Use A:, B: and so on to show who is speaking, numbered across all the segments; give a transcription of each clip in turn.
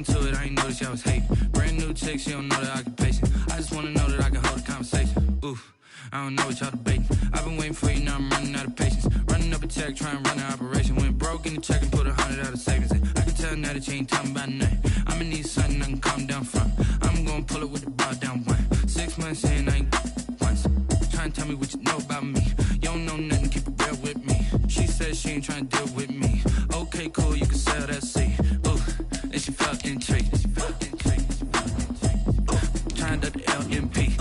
A: into it, I ain't noticed y'all was hating. Brand new chick, she don't know the occupation. I just wanna know that I can hold a conversation. Oof, I don't know what y'all debating. I've been waiting for you, now I'm running out of patience. Running up a check, trying to run an operation. Went broke in the check and put 100 out of savings in. I can tell now that you ain't talking about nothing. I'ma need something I can calm down from. I'm gonna pull it with the bar down one. 6 months in, I ain't once. Trying to tell me what you know about me. You don't know nothing, keep it real with me. She said she ain't trying to deal with me. Okay, cool, you can sell that seat. Ooh, and she felt intrigued. Trying to the LMP.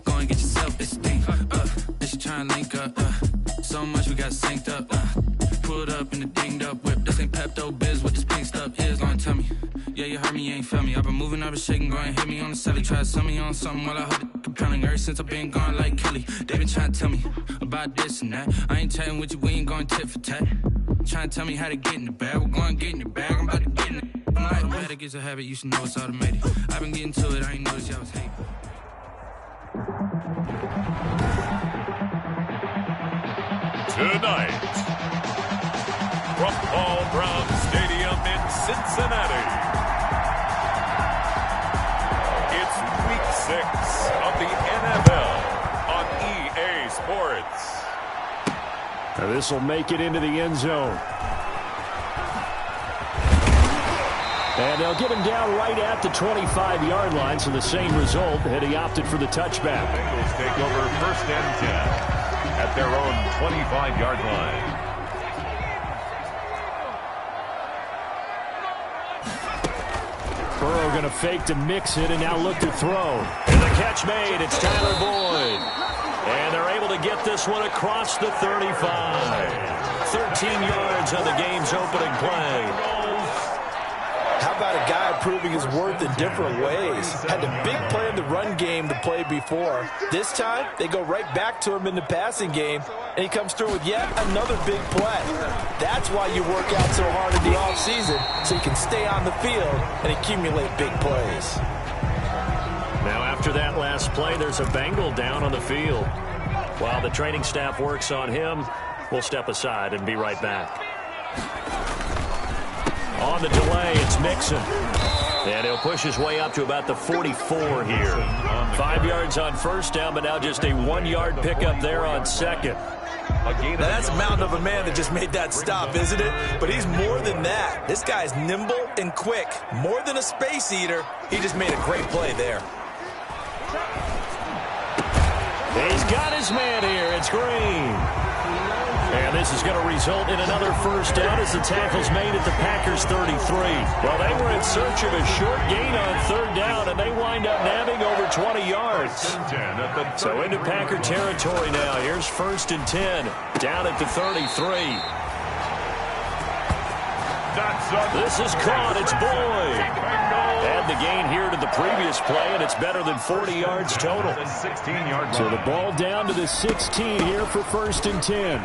A: Go and get yourself esteem. And she trying to link up. So much we got synced up. Pulled up in the dinged up whip. This ain't Pepto Biz, what this pink stuff is. Long tell me. Yeah, you heard me, you ain't felt me. I've been moving, I've been shaking, go and hit me on the celly. Try to sell me on something while I hold it compelling. Ever since I've been gone like Kelly, they been trying to tell me about this and that. I ain't chatting with you, we ain't going tit for tat. Trying to tell me how to get in the bag. We're going to get in the bag, I'm about to get in it. I'm like, automatic is a habit, you should know it's automated. I've been getting to it, I ain't noticed y'all was hating.
B: Tonight, from Paul Brown Stadium in Cincinnati, it's Week 6 of the NFL on EA Sports.
C: Now this will make it into the end zone. And they'll get him down right at the 25-yard line, so the same result, and he opted for the touchback.
B: Bengals take over 1st and 10 at their own 25-yard line.
C: Burrow going to fake to mix it and now look to throw. And the catch made. It's Tyler Boyd. And they're able to get this one across the 35. 13 yards on the game's opening play.
D: How about a guy proving his worth in different ways? Had a big play in the run game to play before. This time, they go right back to him in the passing game, and he comes through with yet another big play. That's why you work out so hard in the offseason, so you can stay on the field and accumulate big plays.
C: Now, after that last play, there's a Bengal down on the field. While the training staff works on him, we'll step aside and be right back. On the delay, it's Mixon. And he'll push his way up to about the 44 here. 5 yards on first down, but now just a 1-yard pickup there on second.
D: Now that's a mountain of a man that just made that stop, isn't it? But he's more than that. This guy's nimble and quick. More than a space eater. He just made a great play there.
C: He's got his man here. It's Green. And this is going to result in another first down as the tackle's made at the Packers' 33. Well, they were in search of a short gain on third down, and they wind up nabbing over 20 yards. So into Packer territory now. Here's 1st and 10, down at the 33. This is caught. It's Boyd. And the gain here to the previous play, and it's better than 40 yards total. So the ball down to the 16 here for 1st and 10.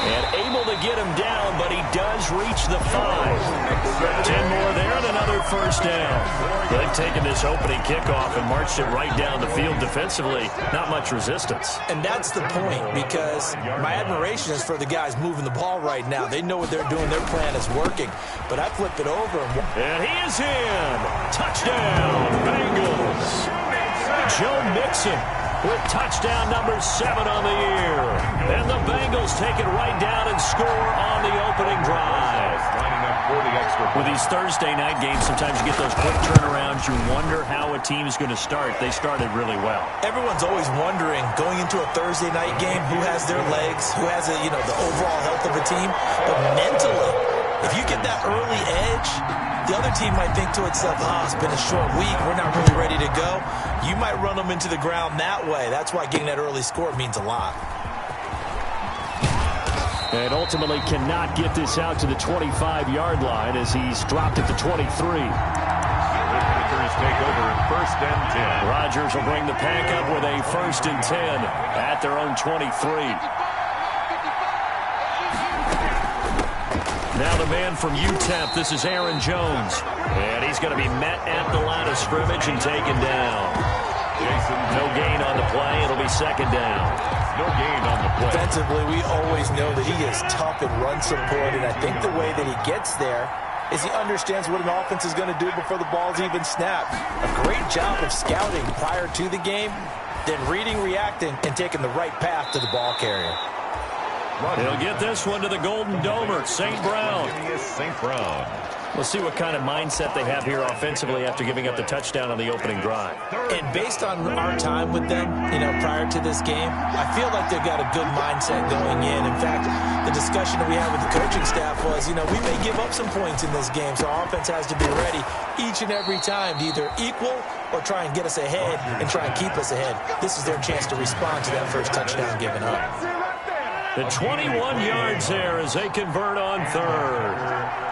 C: And able to get him down, but he does reach the 5. 10 more there and another first down. They've taken this opening kickoff and marched it right down the field defensively. Not much resistance.
D: And that's the point, because my admiration is for the guys moving the ball right now. They know what they're doing. Their plan is working. But I flip it over.
C: And he is in. Touchdown, Bengals. Joe Mixon with touchdown number 7 on the year. And the Bengals take it right down and score on the opening drive. With these Thursday night games, sometimes you get those quick turnarounds. You wonder how a team is going to start. They started really well.
D: Everyone's always wondering, going into a Thursday night game, who has their legs, who has the overall health of a team. But mentally, if you get that early edge, the other team might think to itself, it's been a short week, we're not really ready to go. You might run them into the ground that way. That's why getting that early score means a lot.
C: And ultimately cannot get this out to the 25-yard line as he's dropped at the 23.
B: The Packers take over at 1st and 10.
C: Rodgers will bring the pack up with a 1st and 10 at their own 23. Now the man from UTEP, this is Aaron Jones. And he's going to be met at the line of scrimmage and taken down. No gain on the play. It'll be 2nd down.
B: No gain on the play.
D: Defensively, we always know that he is tough in run support, and I think the way that he gets there is he understands what an offense is going to do before the ball's even snapped. A great job of scouting prior to the game, then reading, reacting, and taking the right path to the ball carrier.
C: He'll get this one to the Golden Domer, St. Brown.
B: St. Brown.
C: We'll see what kind of mindset they have here offensively after giving up the touchdown on the opening drive.
D: And based on our time with them, prior to this game, I feel like they've got a good mindset going in. In fact, the discussion that we had with the coaching staff was, we may give up some points in this game, so our offense has to be ready each and every time to either equal or try and get us ahead and try and keep us ahead. This is their chance to respond to that first touchdown given up.
C: The 21 yards there as they convert on third.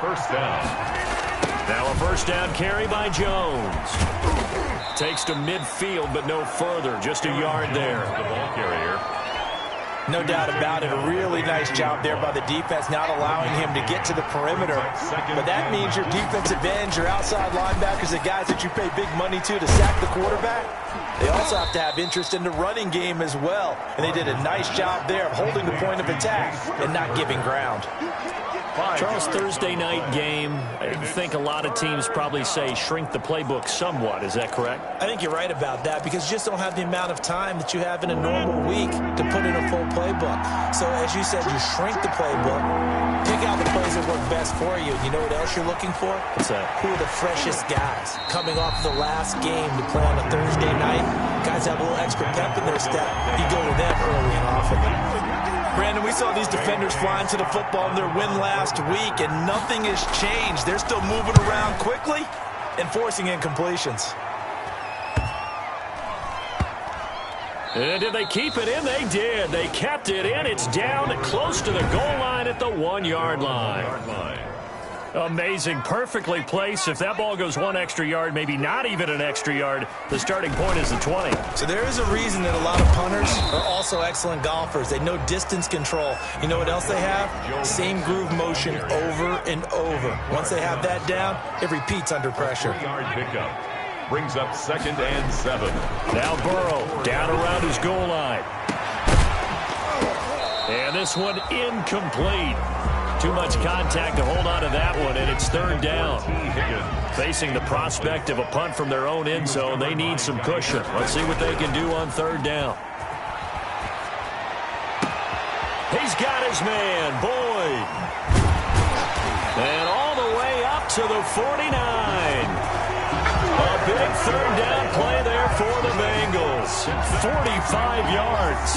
B: First down.
C: Now a first down carry by Jones. Takes to midfield, but no further. Just a yard there.
B: The ball carrier.
D: No doubt about it. A really nice job there by the defense, not allowing him to get to the perimeter. But that means your defensive ends, your outside linebackers, the guys that you pay big money to sack the quarterback, they also have to have interest in the running game as well. And they did a nice job there of holding the point of attack and not giving ground.
C: Charles, Thursday night game, I think a lot of teams probably say shrink the playbook somewhat. Is that correct?
D: I think you're right about that because you just don't have the amount of time that you have in a normal week to put in a full playbook. So as you said, you shrink the playbook, pick out the plays that work best for you. You know what else you're looking for?
C: What's that?
D: Who are the freshest guys coming off the last game to play on a Thursday night? Guys have a little extra pep in their step. You go to them early and often. Brandon, we saw these defenders flying to the football in their win last week, and nothing has changed. They're still moving around quickly and forcing incompletions.
C: And did they keep it in? They did. They kept it in. It's down close to the goal line at the 1 yard line. Amazing. Perfectly placed. If that ball goes 1 extra yard, maybe not even an extra yard, the starting point is the 20.
D: So there is a reason that a lot of punters are also excellent golfers. They know distance control. You know what else they have? Same groove motion over and over. Once they have that down, it repeats under pressure.
B: 3-yard pickup. Brings up 2nd and 7.
C: Now Burrow down around his goal line. And this one incomplete. Too much contact to hold on to that one, and it's 3rd down. Facing the prospect of a punt from their own end zone, they need some cushion. Let's see what they can do on 3rd down. He's got his man, Boyd. And all the way up to the 49. A big 3rd down play there for the Bengals. 45 yards.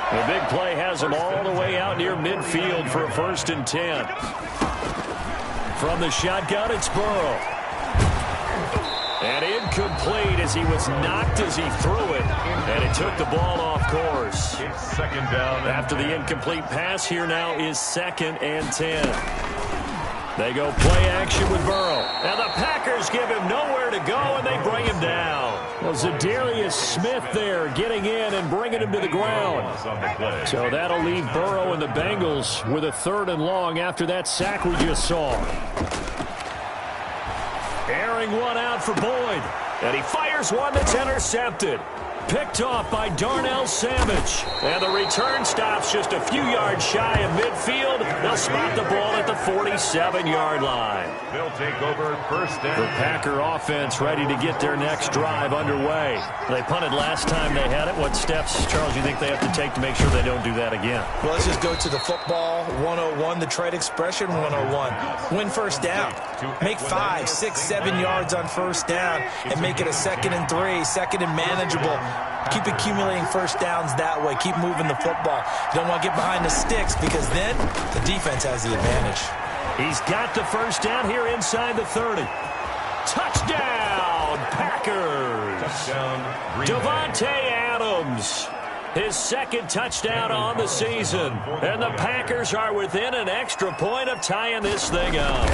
C: The big play has them all the way out near midfield for a 1st and 10. From the shotgun, it's Burrow. And incomplete as he was knocked as he threw it. And it took the ball off course.
B: It's 2nd down.
C: After the incomplete pass, here now is 2nd and 10. They go play action with Burrow. And the Packers give him nowhere to go, and they bring him down. Well, Zadarius Smith there getting in and bringing him to the ground. So that'll leave Burrow and the Bengals with a 3rd and long after that sack we just saw. Airing one out for Boyd. And he fires one that's intercepted. Picked off by Darnell Savage. And the return stops just a few yards shy of midfield. They'll spot the ball at the 47-yard line.
B: They'll take over 1st down.
C: The Packer offense ready to get their next drive underway. They punted last time they had it. What steps, Charles, you think they have to take to make sure they don't do that again?
D: Well, let's just go to the football 101, the trade expression 101. Win 1st down. Make 5, 6, 7 yards on 1st down and make it a 2nd and 3, 2nd and manageable. Keep accumulating 1st downs that way. Keep moving the football. You don't want to get behind the sticks because then the defense has the advantage.
C: He's got the 1st down here inside the 30. Touchdown, Packers.
B: Touchdown,
C: Davante Adams. His 2nd touchdown on the season. And the Packers are within an extra point of tying this thing up.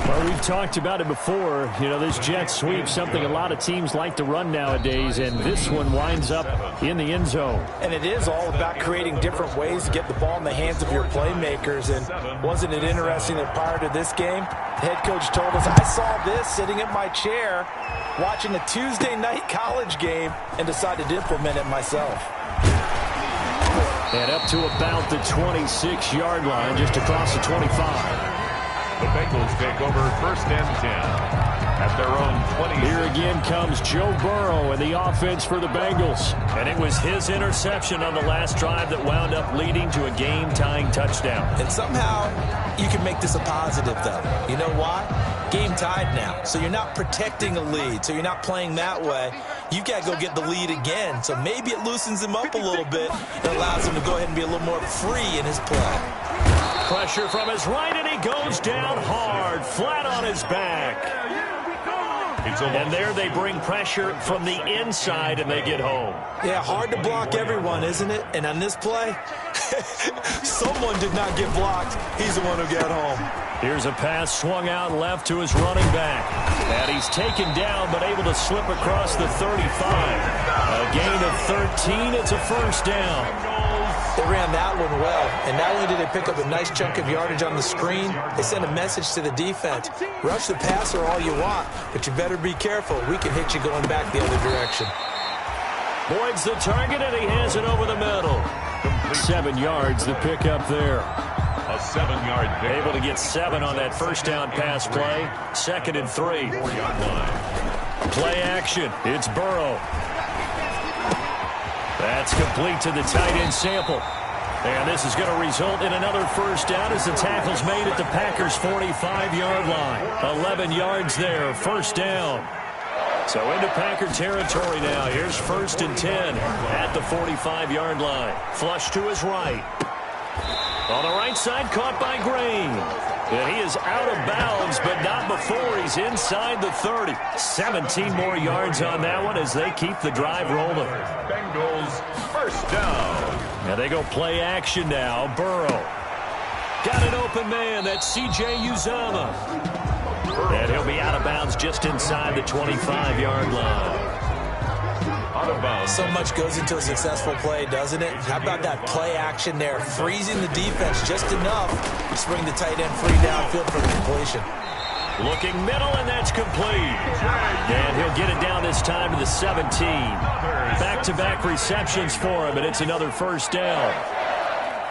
C: Well, we've talked about it before. You know, this jet sweep, something a lot of teams like to run nowadays, and this one winds up in the end zone.
D: And it is all about creating different ways to get the ball in the hands of your playmakers. And wasn't it interesting that prior to this game, the head coach told us, I saw this sitting in my chair watching a Tuesday night college game and decided to implement it myself.
C: And up to about the 26-yard line, just across the 25.
B: The Bengals take over 1st and 10 at their own 20.
C: Here again comes Joe Burrow and the offense for the Bengals. And it was his interception on the last drive that wound up leading to a game-tying touchdown.
D: And somehow you can make this a positive, though. You know why? Game tied now. So you're not protecting a lead. So you're not playing that way. You've got to go get the lead again. So maybe it loosens him up a little bit and allows him to go ahead and be a little more free in his play.
C: Pressure from his right, and he goes down hard, flat on his back. And there they bring pressure from the inside, and they get home.
D: Yeah, hard to block everyone, isn't it? And on this play, someone did not get blocked. He's the one who got home.
C: Here's a pass swung out left to his running back. And he's taken down, but able to slip across the 35. A gain of 13. It's a first down.
D: They ran that one well, and not only did they pick up a nice chunk of yardage on the screen, they sent a message to the defense. Rush the passer all you want, but you better be careful. We can hit you going back the other direction.
C: Boyd's the target, and he has it over the middle. 7 yards, the pickup there.
B: A 7-yard pick.
C: Able to get 7 on that first down pass play. 2nd and 3.
B: 4-yard line.
C: Play action. It's Burrow. That's complete to the tight end Sample. And this is going to result in another first down as the tackle's made at the Packers' 45-yard line. 11 yards there, first down. So into Packer territory now. Here's 1st and 10 at the 45-yard line. Flush to his right. On the right side, caught by Green. And he is out of bounds, but not before he's inside the 30. 17 more yards on that one as they keep the drive rolling.
B: Bengals first down.
C: Now they go play action now. Burrow. Got an open man. That's C.J. Uzomah. And he'll be out of bounds just inside the 25-yard line.
B: Out of bounds.
D: So much goes into a successful play, doesn't it? How about that play action there? Freezing the defense just enough to bring the tight end free downfield for the completion.
C: Looking middle, and that's complete. And he'll get it down this time to the 17. Back-to-back receptions for him, and it's another first down.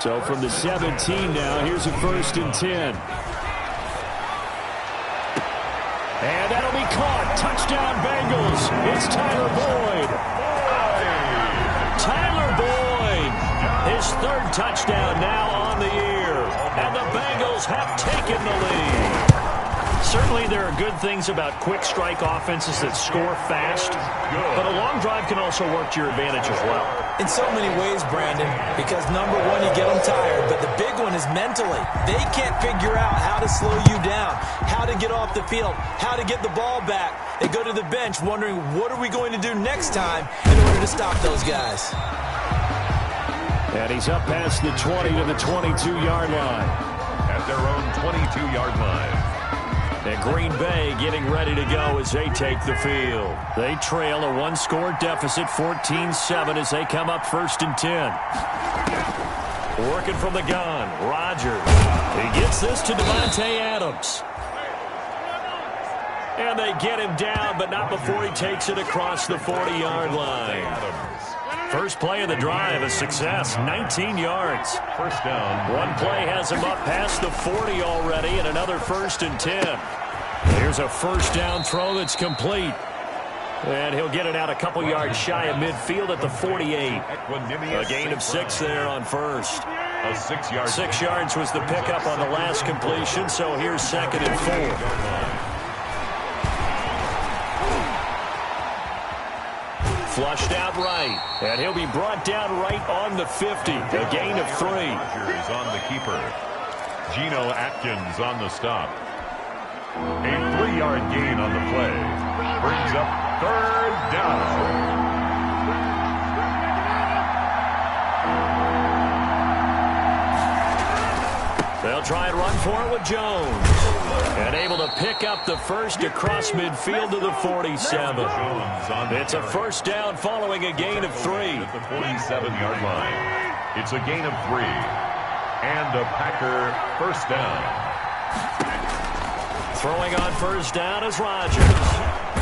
C: So from the 17 now, here's a 1st and 10. And that'll be caught. Touchdown, Bengals. It's Tyler Boyd. Tyler Boyd. His 3rd touchdown now on the year. And the Bengals have taken the lead. Certainly there are good things about quick strike offenses that score fast, but a long drive can also work to your advantage as well.
D: In so many ways, Brandon, because number one, you get them tired, but the big one is mentally. They can't figure out how to slow you down, how to get off the field, how to get the ball back. They go to the bench wondering, what are we going to do next time in order to stop those guys?
C: And he's up past the 20 to the 22-yard line.
B: At their own 22-yard line.
C: And Green Bay getting ready to go as they take the field. They trail a 1-score deficit, 14-7, as they come up 1st and 10. Working from the gun, Rodgers. He gets this to Devontae Adams. And they get him down, but not before he takes it across the 40-yard line. First play of the drive, a success, 19 yards.
B: First down.
C: One play has him up past the 40 already, and another 1st and 10. Here's a first down throw that's complete. And he'll get it out a couple yards shy of midfield at the 48. A gain of 6 there on first.
B: A 6-yard.
C: 6 yards was the pickup on the last completion, so here's 2nd and 4. Flushed out right, and he'll be brought down right on the 50. A gain of 3.
B: Rodgers on the keeper. Geno Atkins on the stop. A 3-yard gain on the play. Brings up 3rd down.
C: They'll try and run for it with Jones. And able to pick up the first across midfield to the 47. It's a first down following a gain of 3.
B: At the 47-yard line. It's a gain of 3. And a Packer first down.
C: Throwing on first down is Rodgers.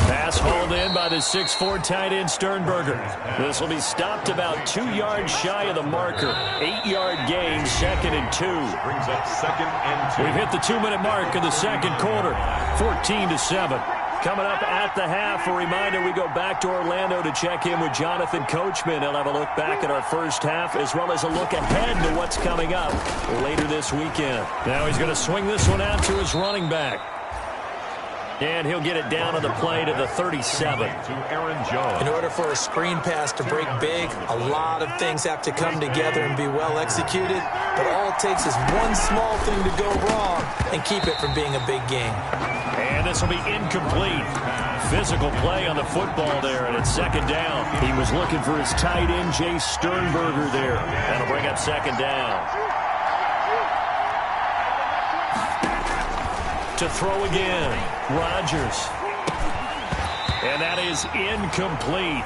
C: Pass hauled in by the 6'4" tight end Sternberger. This will be stopped about 2 yards shy of the marker. 8-yard gain, 2nd and 2.
B: Brings up 2nd and 2.
C: We've hit the 2-minute mark in the second quarter. 14-7. Coming up at the half, a reminder we go back to Orlando to check in with Jonathan Coachman. He'll have a look back at our first half as well as a look ahead to what's coming up later this weekend. Now he's going to swing this one out to his running back. And he'll get it down on the play to the 37.
B: To Aaron Jones.
D: In order for a screen pass to break big, a lot of things have to come together and be well executed. But all it takes is one small thing to go wrong and keep it from being a big game.
C: And this will be incomplete. Physical play on the football there, and it's 2nd down. He was looking for his tight end, Jay Sternberger there. That'll bring up 2nd down. To throw again, Rodgers. And that is incomplete.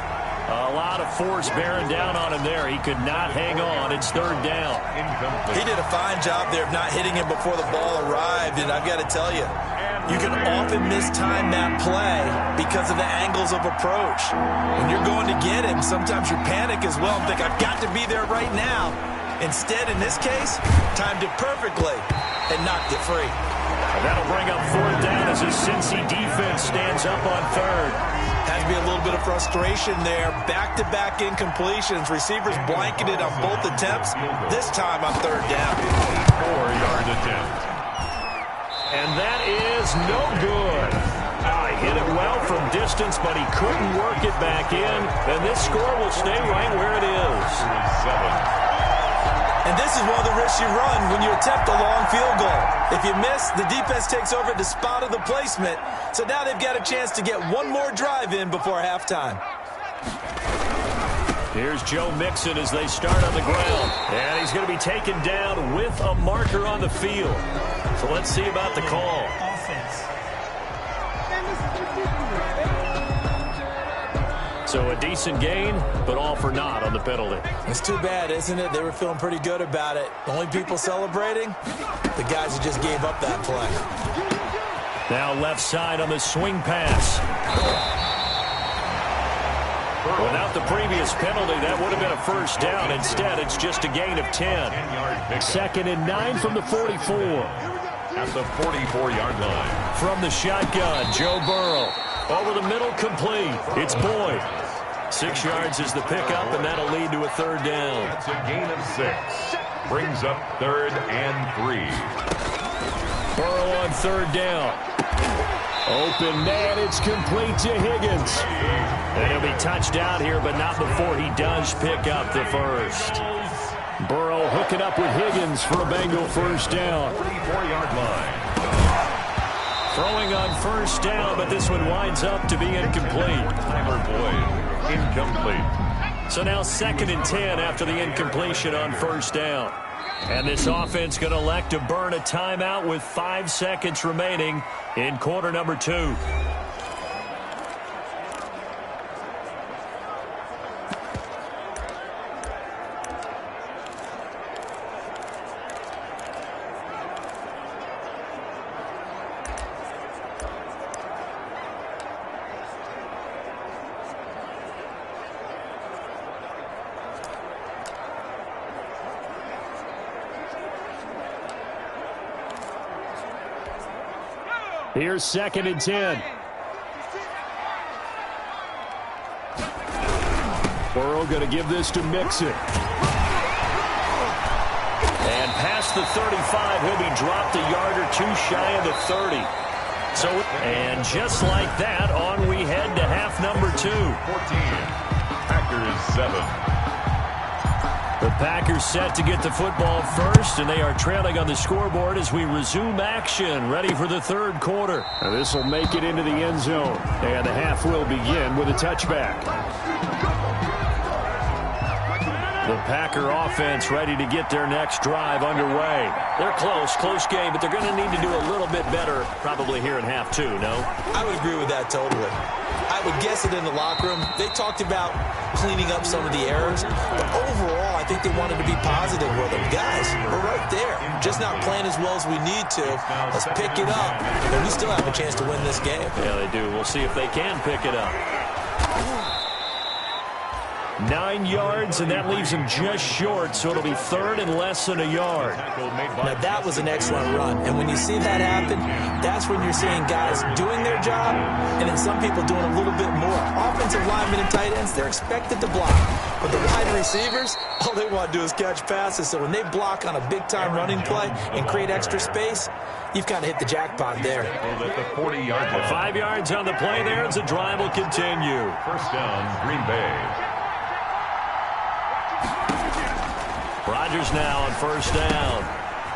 C: A lot of force bearing down on him there. He could not hang on. It's 3rd down.
B: Incomplete.
D: He did a fine job there of not hitting him before the ball arrived, and I've got to tell you, you can often mistime that play because of the angles of approach. When you're going to get him, sometimes you panic as well and think, I've got to be there right now. Instead, in this case, timed it perfectly and knocked it free.
C: And that'll bring up 4th down as his Cincy defense stands up on 3rd.
D: Had to be a little bit of frustration there. Back-to-back incompletions. Receivers blanketed on both attempts, this time on 3rd down.
B: 4-yard attempt.
C: And that is no good. He hit it well from distance, but he couldn't work it back in. And this score will stay right where it is.
B: 7.
D: And this is one of the risks you run when you attempt a long field goal. If you miss, the defense takes over the spot of the placement. So now they've got a chance to get one more drive in before halftime.
C: Here's Joe Mixon as they start on the ground. And he's going to be taken down with a marker on the field. So let's see about the call. So a decent gain, but all for naught on the penalty.
D: It's too bad, isn't it? They were feeling pretty good about it. The only people celebrating, the guys who just gave up that play.
C: Now left side on the swing pass. Without the previous penalty, that would have been a 1st down. Instead, it's just a gain of 10. 2nd and 9 from the 44.
B: At the 44-yard line.
C: From the shotgun, Joe Burrow. Over the middle, complete. It's Boyd. 6 yards is the pickup, and that'll lead to a 3rd down.
B: That's a gain of 6. Brings up 3rd and 3.
C: Burrow on 3rd down. Open man, it's complete to Higgins. And he'll be touched out here, but not before he does pick up the 1st. Burrow hooking up with Higgins for a Bengal 1st down.
B: 34-yard line.
C: Throwing on 1st down, but this one winds up to be incomplete.
B: Tyler Boyd, incomplete.
C: So now 2nd and 10 after the incompletion on 1st down. And this offense going to elect to burn a timeout with 5 seconds remaining in quarter number 2. Here's 2nd and 10. Burrow going to give this to Mixon. And past the 35, he'll be dropped a yard or 2 shy of the 30. So, and just like that, on we head to half number 2.
B: 14. Packers 7.
C: The Packers set to get the football first, and they are trailing on the scoreboard as we resume action, ready for the 3rd quarter. Now this will make it into the end zone, and the half will begin with a touchback. The Packer offense ready to get their next drive underway. They're close game, but they're going to need to do a little bit better probably here in half two, no?
D: I would agree with that totally. I would guess it in the locker room. They talked about cleaning up some of the errors, but overall, I think they wanted to be positive with them. Guys, we're right there. Just not playing as well as we need to. Let's pick it up, and we still have a chance to win this game.
C: Yeah, they do. We'll see if they can pick it up. 9 yards, and that leaves him just short, so it'll be third and less than a yard.
D: Now, that was an excellent run, and when you see that happen, that's when you're seeing guys doing their job, and then some people doing a little bit more. Offensive linemen and tight ends, they're expected to block, but the wide receivers, all they want to do is catch passes, so when they block on a big-time running play and create extra space, you've kind of hit the jackpot there.
C: 5 yards on the play there as the drive will continue.
B: First down, Green Bay.
C: Rodgers now on first down.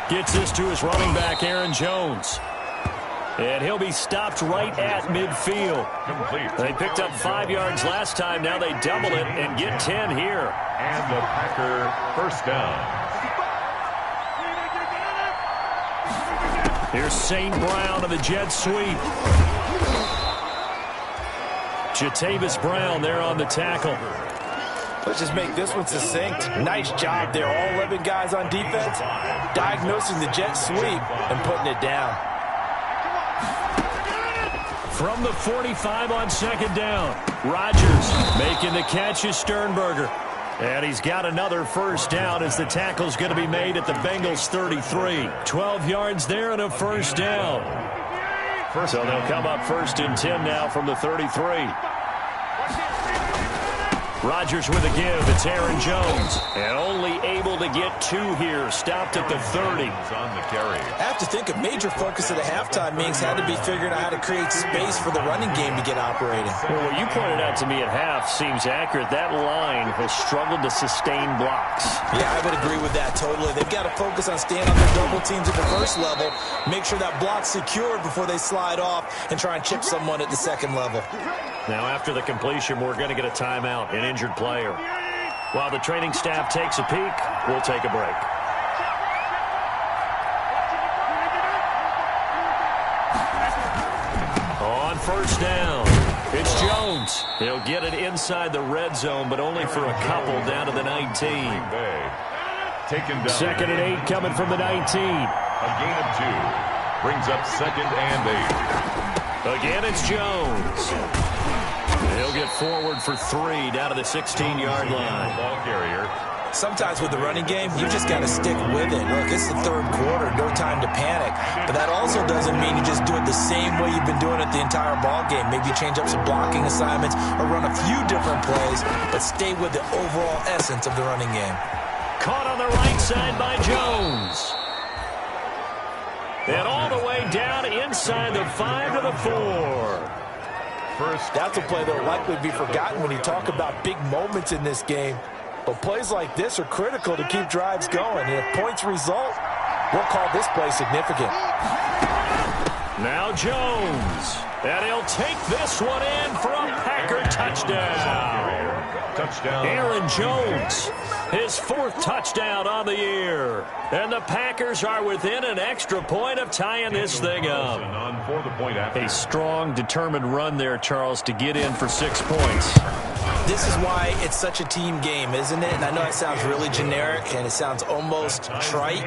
C: Gets this to his running back, Aaron Jones. And he'll be stopped right at midfield.
B: Complete.
C: They picked up 5 yards last time. Now they double it and get 10 here.
B: And the Packer first down.
C: Here's St. Brown of the jet sweep. Jatavis Brown there on the tackle.
D: Let's just make this one succinct. Nice job there. All 11 guys on defense diagnosing the jet sweep and putting it down.
C: From the 45 on second down, Rodgers making the catch is Sternberger. And he's got another first down as the tackle's going to be made at the Bengals 33. 12 yards there and a first down. So they'll come up first and 10 now from the 33. Rodgers with a give. It's Aaron Jones. And only able to get 2 here. Stopped at the 30.
B: On the carry.
D: I have to think a major focus of the halftime meetings had to be figuring out how to create space for the running game to get operating.
C: Well, what you pointed out to me at half seems accurate. That line has struggled to sustain blocks.
D: Yeah, I would agree with that totally. They've got to focus on staying on their double teams at the first level, make sure that block's secured before they slide off and try and chip someone at the second level.
C: Now, after the completion, we're going to get a timeout, an injured player. While the training staff takes a peek, we'll take a break. On first down, it's Jones. He'll get it inside the red zone, but only for a couple down to the 19.
B: Taken down.
C: Second and 8 coming from the 19.
B: A gain of 2. Brings up second and 8.
C: Again, it's Jones. He'll get forward for 3 down to the 16-yard line.
B: Ball carrier.
D: Sometimes with the running game, you just got to stick with it. Look, it's the third quarter, no time to panic. But that also doesn't mean you just do it the same way you've been doing it the entire ball game. Maybe change up some blocking assignments or run a few different plays, but stay with the overall essence of the running game.
C: Caught on the right side by Jones. And all the way down inside the 5 to the 4.
D: First, that's a play that will likely be forgotten when you talk about big moments in this game. But plays like this are critical to keep drives going. And if points result, we'll call this play significant.
C: Now Jones. And he'll take this one in for a Packer touchdown.
B: Touchdown.
C: Aaron Jones, his 4th touchdown on the year. And the Packers are within an extra point of tying this thing up. A strong, determined run there, Charles, to get in for 6 points.
D: This is why it's such a team game, isn't it? And I know it sounds really generic and it sounds almost trite,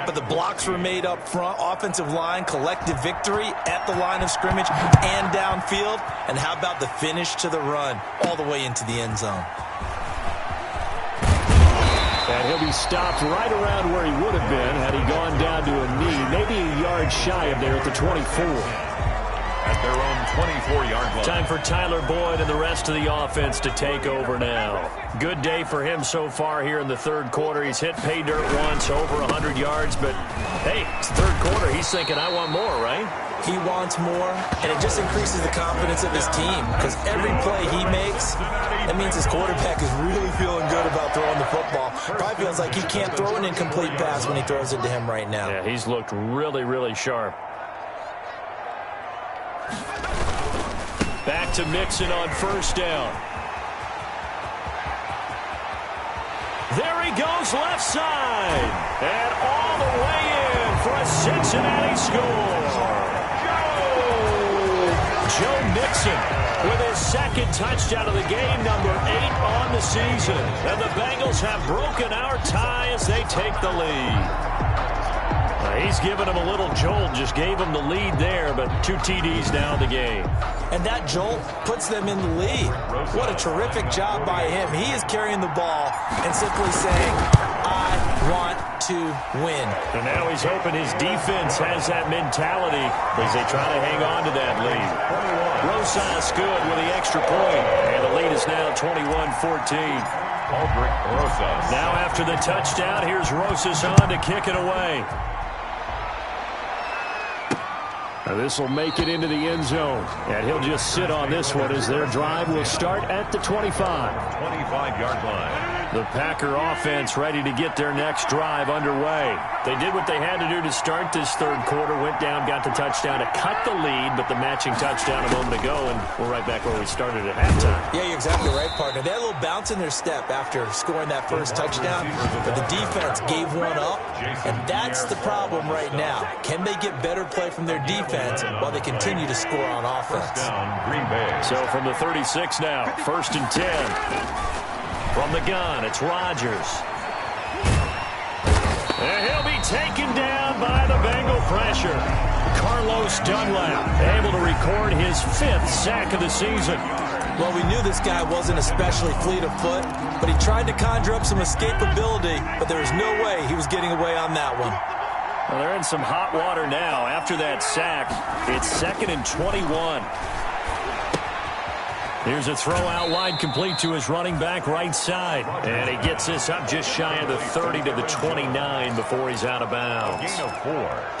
D: but the blocks were made up front, offensive line, collective victory at the line of scrimmage and downfield. And how about the finish to the run all the way into the end zone?
C: And he'll be stopped right around where he would have been had he gone down to a knee, maybe a yard shy of there at the 24.
B: At their own 24-yard line.
C: Time for Tyler Boyd and the rest of the offense to take over now. Good day for him so far here in the third quarter. He's hit pay dirt once, over 100 yards, but hey, it's the third quarter. He's thinking, I want more, right?
D: He wants more, and it just increases the confidence of his team because every play he makes, that means his quarterback is really feeling good about throwing the football. Probably feels like he can't throw an incomplete pass when he throws it to him right now.
C: Yeah, he's looked really, really sharp. Back to Mixon on first down. There he goes left side. And all the way in for a Cincinnati score. Joe Mixon with his second touchdown of the game, number 8 on the season. And the Bengals have broken our tie as they take the lead. He's given him a little jolt, just gave him the lead there, but 2 TDs now in the game.
D: And that jolt puts them in the lead. What a terrific job by him. He is carrying the ball and simply saying, I want to win.
C: And now he's hoping his defense has that mentality as they try to hang on to that lead. Rosas good with the extra point, and the lead is now 21-14. Now after the touchdown, here's Rosas on to kick it away. Now this will make it into the end zone, and he'll just sit on this one as their drive will start at the 25-yard line. The Packer offense ready to get their next drive underway. They did what they had to do to start this third quarter, went down, got the touchdown to cut the lead, but the matching touchdown a moment ago, and we're right back where we started at halftime.
D: Yeah, you're exactly right, partner. They had a little bounce in their step after scoring that first touchdown, but the defense gave one up, and that's the problem right now. Can they get better play from their defense while they continue to score on offense?
C: So from the 36 now, 1st and 10. From the gun, it's Rodgers. And he'll be taken down by the Bengal pressure. Carlos Dunlap able to record his 5th sack of the season.
D: Well, we knew this guy wasn't especially fleet of foot, but he tried to conjure up some escapability, but there was no way he was getting away on that one.
C: Well, they're in some hot water now. After that sack, it's 2nd and 21. Here's a throw out wide, complete to his running back right side. And he gets this up just shy of the 30 to the 29 before he's out of bounds.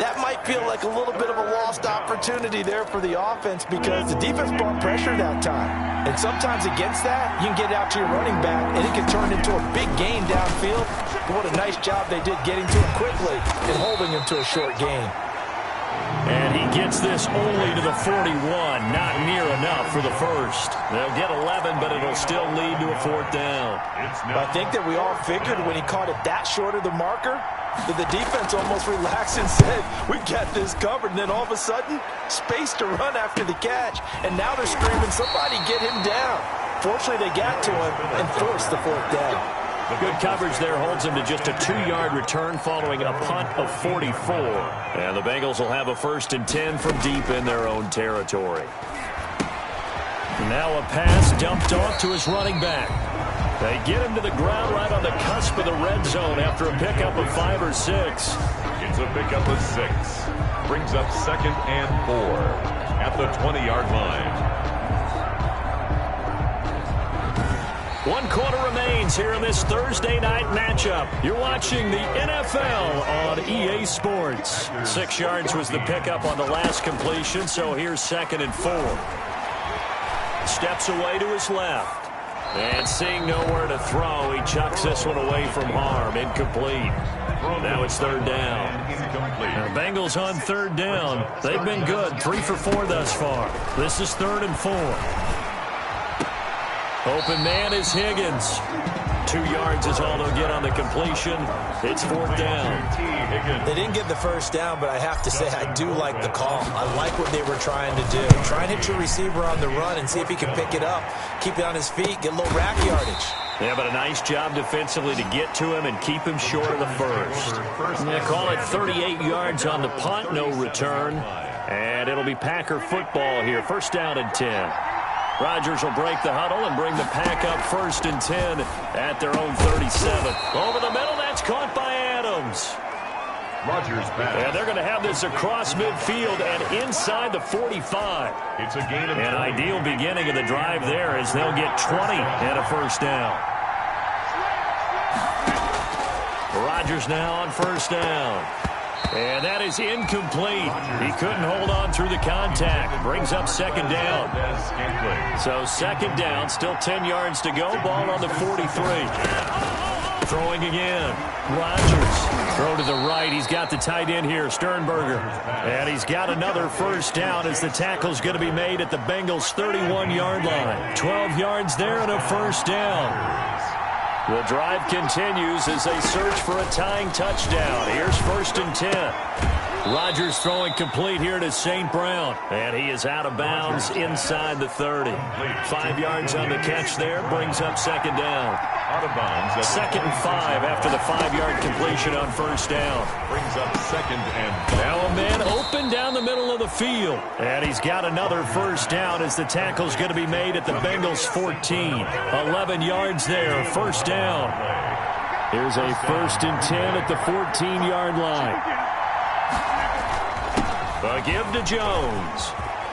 D: That might feel like a little bit of a lost opportunity there for the offense because the defense brought pressure that time. And sometimes against that, you can get out to your running back, and it can turn into a big gain downfield. But what a nice job they did getting to him quickly and holding him to a short gain.
C: And he gets this only to the 41, not near enough for the first. They'll get 11, but it'll still lead to a 4th down.
D: I think that we all figured when he caught it that short of the marker that the defense almost relaxed and said, we got this covered. And then all of a sudden, space to run after the catch. And now they're screaming, somebody get him down. Fortunately, they got to him and forced the 4th down.
C: Good coverage there holds him to just a 2-yard return following a punt of 44. And the Bengals will have a 1st and 10 from deep in their own territory. Now a pass dumped off to his running back. They get him to the ground right on the cusp of the red zone after a pickup of 5 or 6.
B: It's a pickup of 6. Brings up 2nd and 4 at the 20-yard line.
C: 1 quarter remains here in this Thursday night matchup. You're watching the NFL on EA Sports. 6 yards was the pickup on the last completion, so here's 2nd and 4. Steps away to his left. And seeing nowhere to throw, he chucks this one away from harm. Incomplete. Now it's 3rd down. Now, Bengals on 3rd down. They've been good. 3 for 4 thus far. This is 3rd and 4. Open man is Higgins. 2 yards is all they'll get on the completion. It's 4th down.
D: They didn't get the 1st down, but I have to say I do like the call. I like what they were trying to do. Try and hit your receiver on the run and see if he can pick it up. Keep it on his feet, get a little rack yardage.
C: Yeah, but a nice job defensively to get to him and keep him short of the first. They call it 38 yards on the punt, no return. And it'll be Packer football here. 1st down and 10. Rodgers will break the huddle and bring the Pack up 1st and 10 at their own 37. Over the middle, that's caught by Adams.
B: Rodgers pass.
C: And they're going to have this across midfield and inside the 45.
B: It's a gain of
C: An ideal beginning of the drive there as they'll get 20 and a 1st down. Rodgers now on 1st down. And that is incomplete. He couldn't hold on through the contact. Brings up 2nd down. So 2nd down, still 10 yards to go. Ball on the 43. Throwing again. Rodgers. Throw to the right. He's got the tight end here, Sternberger. And he's got another 1st down as the tackle's going to be made at the Bengals' 31-yard line. 12 yards there and a 1st down. The drive continues as they search for a tying touchdown. Here's 1st and 10. Rodgers throwing complete here to St. Brown. And he is out of bounds inside the 30. 5 yards on the catch there. Brings up 2nd down.
B: Out of bounds.
C: 2nd and 5 after the 5-yard completion on 1st down.
B: Brings up 2nd and 5.
C: Now a man open down the middle of the field. And he's got another 1st down as the tackle's going to be made at the Bengals 14. 11 yards there. 1st down. Here's a 1st and 10 at the 14-yard line. A give to Jones.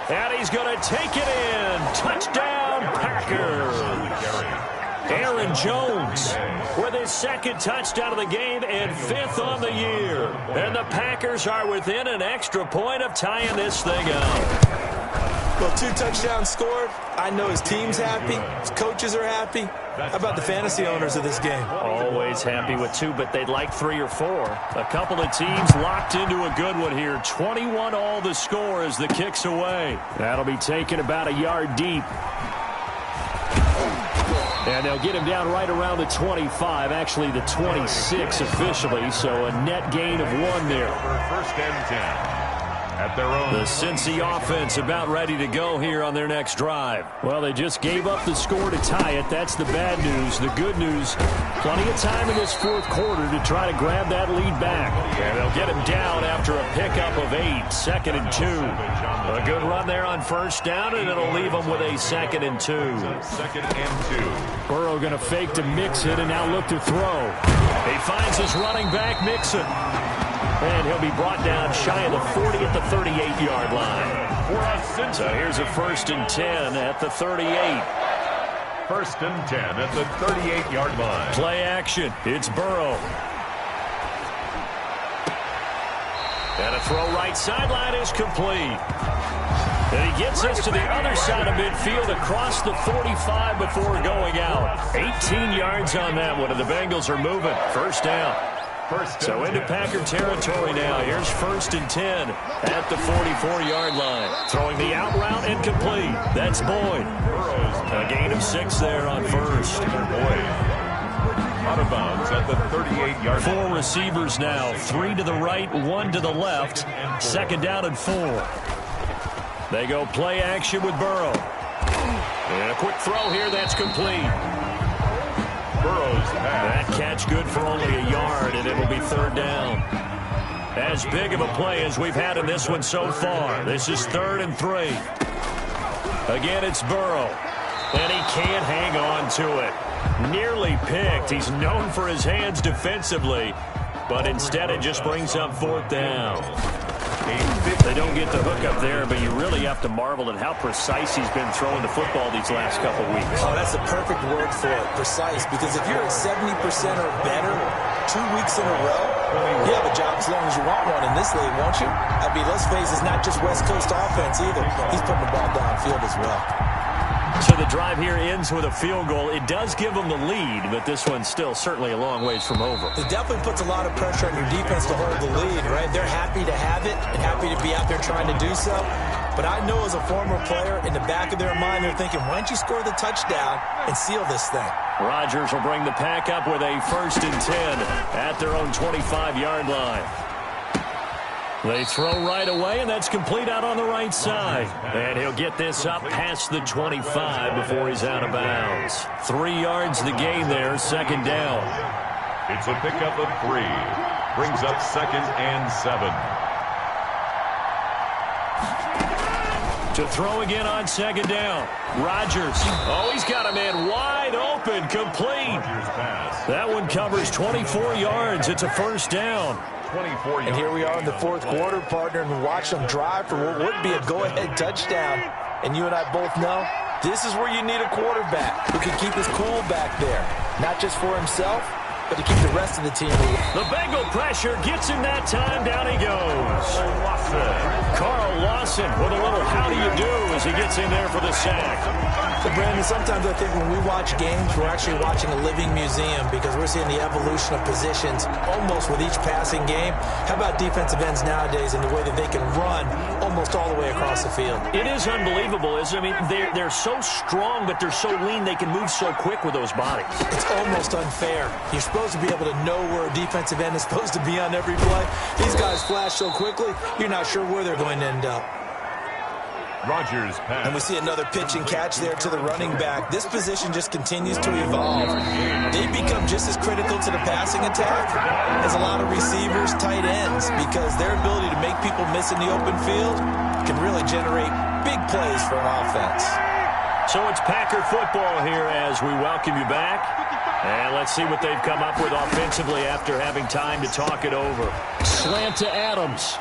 C: And he's going to take it in. Touchdown, Packers. Aaron Jones with his 2nd touchdown of the game and 5th on the year. And the Packers are within an extra point of tying this thing up.
D: Well, 2 touchdowns scored. I know his team's happy. His coaches are happy. How about the fantasy owners of this game?
C: Always happy with 2, but they'd like 3 or 4. A couple of teams locked into a good one here. 21 all the score as the kick's away. That'll be taken about a yard deep. And they'll get him down right around the 25, actually the 26 officially, so a net gain of 1 there.
B: 1st and 10. At their own.
C: The Cincy offense about ready to go here on their next drive. Well, they just gave up the score to tie it. That's the bad news. The good news, plenty of time in this 4th quarter to try to grab that lead back. And they'll get him down after a pickup of 8. 2nd and 2. A good run there on 1st down, and it'll leave them with a 2nd and 2.
B: 2nd and 2.
C: Burrow going to fake to Mixon and now look to throw. He finds his running back, Mixon. And he'll be brought down shy of the 40 at the 38-yard line. So here's a 1st and 10 at the 38.
B: 1st and 10 at the 38-yard line.
C: Play action. It's Burrow. And a throw right sideline is complete. And he gets us to the other side of midfield across the 45 before going out. 18 yards on that one, and the Bengals are moving. 1st down. So into Packer territory now. Here's 1st and 10 at the 44-yard line. Throwing the out route and complete. That's Boyd. A gain of 6 there on 1st.
B: Boyd out of bounds at the 38-yard line.
C: 4 receivers now. 3 to the right, 1 to the left. 2nd down and 4. They go play action with Burrow. And a quick throw here. That's complete.
B: Burrow's
C: That catch good for only a yard, and it'll be 3rd down. As big of a play as we've had in this one so far. This is 3rd and 3. Again, it's Burrow. And he can't hang on to it. Nearly picked. He's known for his hands defensively, but instead it just brings up 4th down. They don't get the hook up there, but you really have to marvel at how precise he's been throwing the football these last couple weeks.
D: Oh, that's the perfect word for it, precise, because if you're at 70% or better 2 weeks in a row, you have a job as long as you want one in this league, won't you? I mean, let's face it, it's not just West Coast offense either. He's putting the ball downfield as well.
C: So the drive here ends with a field goal. It does give them the lead, but this one's still certainly a long ways from over.
D: It definitely puts a lot of pressure on your defense to hold the lead, right? They're happy to have it and happy to be out there trying to do so. But I know as a former player, in the back of their mind, they're thinking, why don't you score the touchdown and seal this thing?
C: Rodgers will bring the pack up with a 1st and 10 at their own 25-yard line. They throw right away, and that's complete out on the right side. And he'll get this up past the 25 before he's out of bounds. 3 yards the gain there, 2nd down.
B: It's a pickup of 3. Brings up 2nd and 7.
C: To throw again on 2nd down. Rodgers. Oh, he's got a man wide open, complete. That one covers 24 yards. It's a 1st down.
D: And here we are in the 4th quarter, partner, and watch them drive for what would be a go-ahead touchdown. And you and I both know this is where you need a quarterback who can keep his cool back there, not just for himself, but to keep the rest of the team.
C: The Bengal pressure gets him that time. Down he goes. Carl Lawson with a little how do you do as he gets in there for the sack.
D: So, Brandon, sometimes I think when we watch games, we're actually watching a living museum because we're seeing the evolution of positions almost with each passing game. How about defensive ends nowadays and the way that they can run almost all the way across the field?
C: It is unbelievable, isn't it? I mean, they're so strong, but they're so lean. They can move so quick with those bodies.
D: It's almost unfair. You're supposed to be able to know where a defensive end is supposed to be on every play. These guys flash so quickly, you're not sure where they're going to end up.
B: Rogers pass.
D: And we see another pitch and catch there to the running back. This position just continues to evolve. They become just as critical to the passing attack as a lot of receivers, tight ends, because their ability to make people miss in the open field can really generate big plays for an offense.
C: So it's Packer football here as we welcome you back. And let's see what they've come up with offensively after having time to talk it over. Slant to Adams.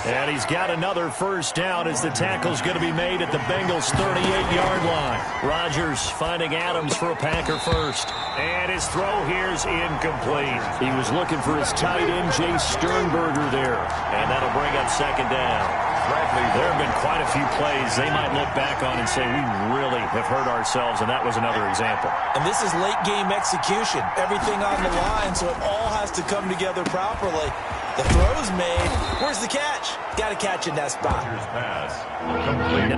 C: And he's got another first down as the tackle's going to be made at the Bengals' 38-yard line. Rodgers finding Adams for a Packer first. And his throw here's incomplete. He was looking for his tight end, Jay Sternberger there. And that'll bring up second down. There have been quite a few plays they might look back on and say, we really have hurt ourselves, and that was another example.
D: And this is late game execution. Everything on the line, so it all has to come together properly. The throw's made. Where's the catch? Got to catch in that spot.
B: Pass. Complete.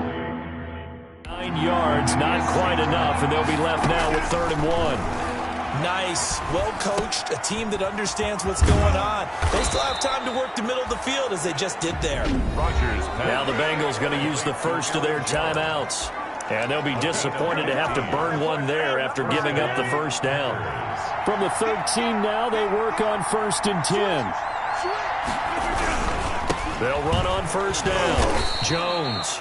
C: 9 yards, not quite enough, and they'll be left now with 3rd and 1.
D: Nice, well coached, a team that understands what's going on. They still have time to work the middle of the field as they just did there.
B: Rogers pass.
C: Now the Bengals going to use the first of their timeouts. And they'll be disappointed to have to burn one there after giving up the first down. From the 13 now, they work on 1st and 10. They'll run on first down. Jones.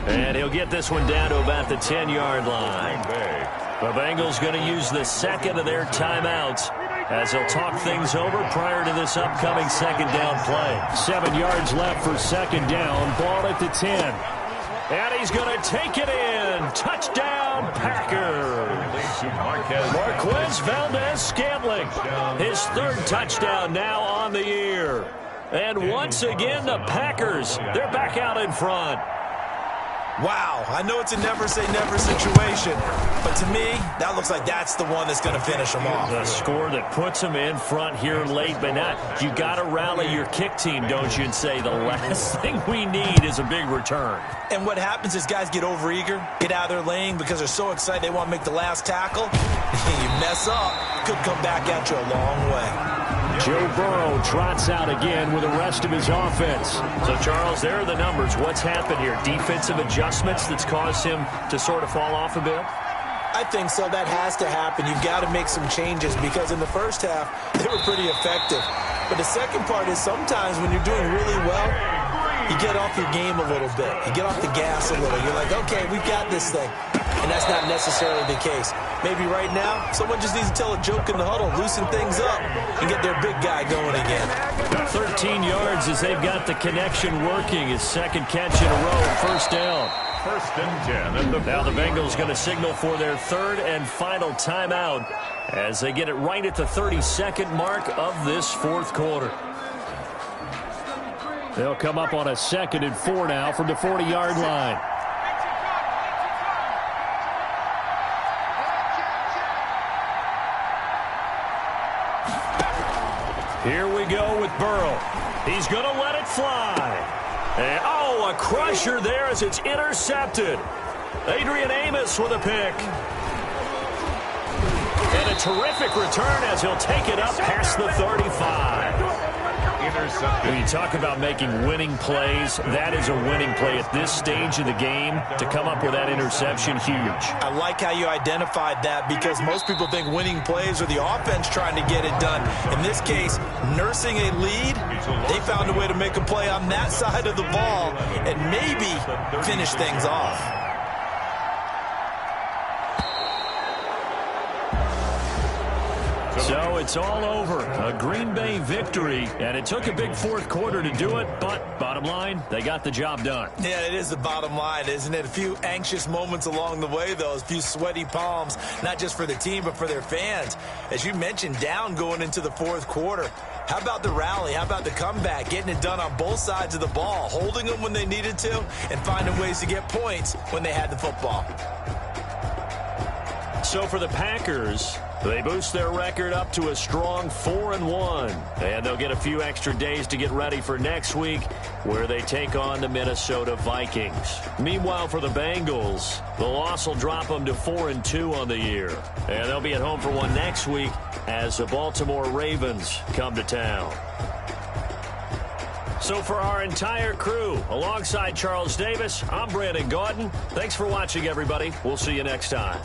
C: And he'll get this one down to about the 10-yard line. The Bengals going to use the second of their timeouts as they'll talk things over prior to this upcoming second down play. 7 yards left for second down. Ball at the 10. And he's going to take it in. Touchdown, Packers. Marquez Valdez-Scantling. His 3rd touchdown now on the year. And once again, the Packers, they're back out in front.
D: Wow, I know it's a never-say-never situation, but to me, that looks like that's the one that's going to finish them off.
C: The score that puts them in front here late, but not. You got to rally your kick team, don't you, and say the last thing we need is a big return.
D: And what happens is guys get overeager, get out of their lane because they're so excited they want to make the last tackle. You mess up, could come back at you a long way.
C: Joe Burrow trots out again with the rest of his offense. So, Charles, there are the numbers. What's happened here? Defensive adjustments that's caused him to sort of fall off a bit?
D: I think so. That has to happen. You've got to make some changes because in the first half, they were pretty effective. But the second part is sometimes when you're doing really well, you get off your game a little bit. You get off the gas a little. You're like, okay, we've got this thing. And that's not necessarily the case. Maybe right now, someone just needs to tell a joke in the huddle, loosen things up, and get their big guy going again.
C: 13 yards as they've got the connection working. His second catch in a row, first down.
B: 1st and 10.
C: Now the Bengals going to signal for their 3rd and final timeout as they get it right at the 32nd mark of this 4th quarter. They'll come up on a 2nd and 4 now from the 40-yard line. Here we go with Burrow. He's going to let it fly. And, oh, a crusher there as it's intercepted. Adrian Amos with a pick. And a terrific return as he'll take it up past the 35. When you talk about making winning plays, that is a winning play at this stage of the game. To come up with that interception, huge.
D: I like how you identified that because most people think winning plays are the offense trying to get it done. In this case, nursing a lead, they found a way to make a play on that side of the ball and maybe finish things off.
C: So it's all over. A Green Bay victory, and it took a big fourth quarter to do it, but bottom line, they got the job done.
D: Yeah, it is the bottom line, isn't it? A few anxious moments along the way, though, a few sweaty palms, not just for the team, but for their fans. As you mentioned, down going into the fourth quarter. How about the rally? How about the comeback? Getting it done on both sides of the ball, holding them when they needed to, and finding ways to get points when they had the football.
C: So for the Packers, they boost their record up to a strong 4-1. And they'll get a few extra days to get ready for next week, where they take on the Minnesota Vikings. Meanwhile, for the Bengals, the loss will drop them to 4-2 on the year. And they'll be at home for one next week as the Baltimore Ravens come to town. So for our entire crew, alongside Charles Davis, I'm Brandon Gaudin. Thanks for watching, everybody. We'll see you next time.